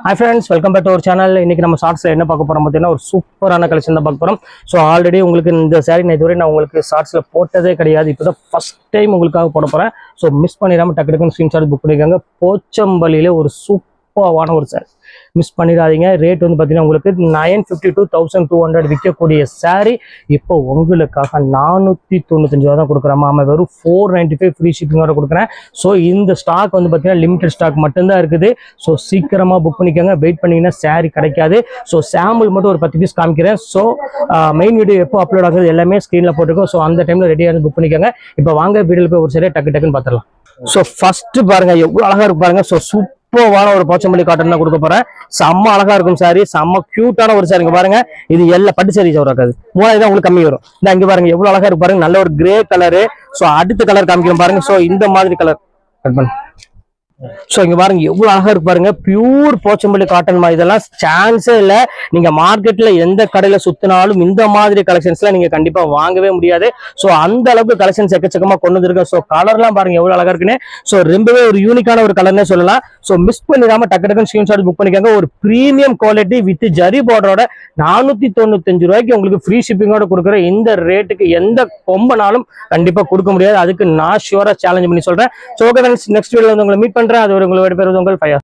Hi friends, welcome back to our channel. இன்னைக்கு நம்ம ஷார்ட்ஸ்ல என்ன பார்க்க போறோம் பார்த்தீங்கன்னா ஒரு சூப்பரான கலெக்ஷன் தான் பார்க்க போறோம். ஸோ ஆல்ரெடி உங்களுக்கு இந்த சாரி நான் இதுவரை நான் உங்களுக்கு ஷார்ட்ஸ்ல போட்டதே கிடையாது. இப்போ தான் ஃபர்ஸ்ட் டைம் உங்களுக்காக போட போறேன். ஸோ மிஸ் பண்ணிடாம டக்கு டக்குன்னு ஸ்கிரீன்ஷாட் புக் பண்ணிக்கோங்க. போச்சம்பள்ளியில ஒரு சூப்பரான ஒரு சாரி மிஸ் பண்ணிடாதீங்க. ரேட் வந்து பார்த்தீங்கன்னா உங்களுக்கு 950 to 1200 விற்கக்கூடிய சாரி இப்போ உங்களுக்காக 495 ரூபா தான் கொடுக்குறேன். ஆமாம், வெறும் 495 ஃப்ரீ ஷிப்பிங்கோட கொடுக்குறேன். ஸோ இந்த ஸ்டாக் வந்து பார்த்தீங்கன்னா லிமிடெட் ஸ்டாக் மட்டும்தான் இருக்குது. ஸோ சீக்கிரமாக புக் பண்ணிக்கோங்க. வெயிட் பண்ணிங்கன்னா சாரி கிடைக்காது. ஸோ சாம்பிள் மட்டும் ஒரு 10 பீஸ் காமிக்கிறேன். ஸோ மெயின் வீடியோ எப்போ அப்லோட் ஆகுது எல்லாமே ஸ்க்ரீனில் போட்டுருக்கோம். ஸோ அந்த டைமில் ரெடியாக இருந்து புக் பண்ணிக்கோங்க. இப்போ வாங்க வீடியோவில் போய் ஒரு சரியாக டக்கு டக்குன்னு பார்த்துடலாம். ஸோ ஃபர்ஸ்ட் பாருங்க எவ்வளோ அழகாக இருக்கு பாருங்க. ஸோ சூப்பரான ஒரு போச்சம்பள்ளி காட்டன் தான் கொடுக்க போறேன். செம்ம அழகா இருக்கும் சாரி, செம்ம கியூட்டான ஒரு சாரி. பாருங்க இது எல்லா பட்டு சாரி இருக்காது, 3000 தான் உங்களுக்கு கம்மி வரும். இந்த இங்க பாருங்க எவ்வளவு அழகா இருக்கு பாருங்க, நல்ல ஒரு கிரே கலரு. ஸோ அடுத்த கலர் காமிக்கிறோம் பாருங்க. ஸோ இந்த மாதிரி கலர் கட் பண்ணு. ஸோ இங்க பாருங்க எவ்வளவு அழகா இருக்கு பாருங்க, பியூர் போச்சம்பள்ளி காட்டன். இதெல்லாம் சான்ஸே இல்லை. நீங்க மார்க்கெட்ல எந்த கடையில சுத்தினாலும் இந்த மாதிரி கலெக்ஷன்ஸ்லாம் நீங்க கண்டிப்பா வாங்கவே முடியாது. ஸோ அந்த அளவுக்கு கலெக்ஷன்ஸ் எக்கச்சக்கமா கொண்டு வந்திருக்கேன். ஸோ கலர்லாம் பாருங்க எவ்வளவு அழகா இருக்குன்னு. ஸோ ரொம்பவே ஒரு யூனிக்கான ஒரு கலர்னே சொல்லலாம். ஸோ மிஸ் பண்ணிடாம டக்கு டக்குன்னு ஸ்கிரீன்ஷாட் புக் பண்ணிக்கோங்க. ஒரு பிரீமியம் குவாலிட்டி வித் ஜரி பார்டரோட 495 ரூபாய்க்கு உங்களுக்கு ஃப்ரீ ஷிப்பிங்கோட கொடுக்குற இந்த ரேட்டுக்கு எந்த கொம்பனாலும் கண்டிப்பா கொடுக்க முடியாது. அதுக்கு நான் ஷுவரா சேலஞ்ச் பண்ணி சொல்றேன். ஸோ ஓகே, நெக்ஸ்ட் வீடியோல வந்து உங்களை மீட் பண்றேன். அது ஒரு உங்களை பெறுவது உங்கள் ஃபையா.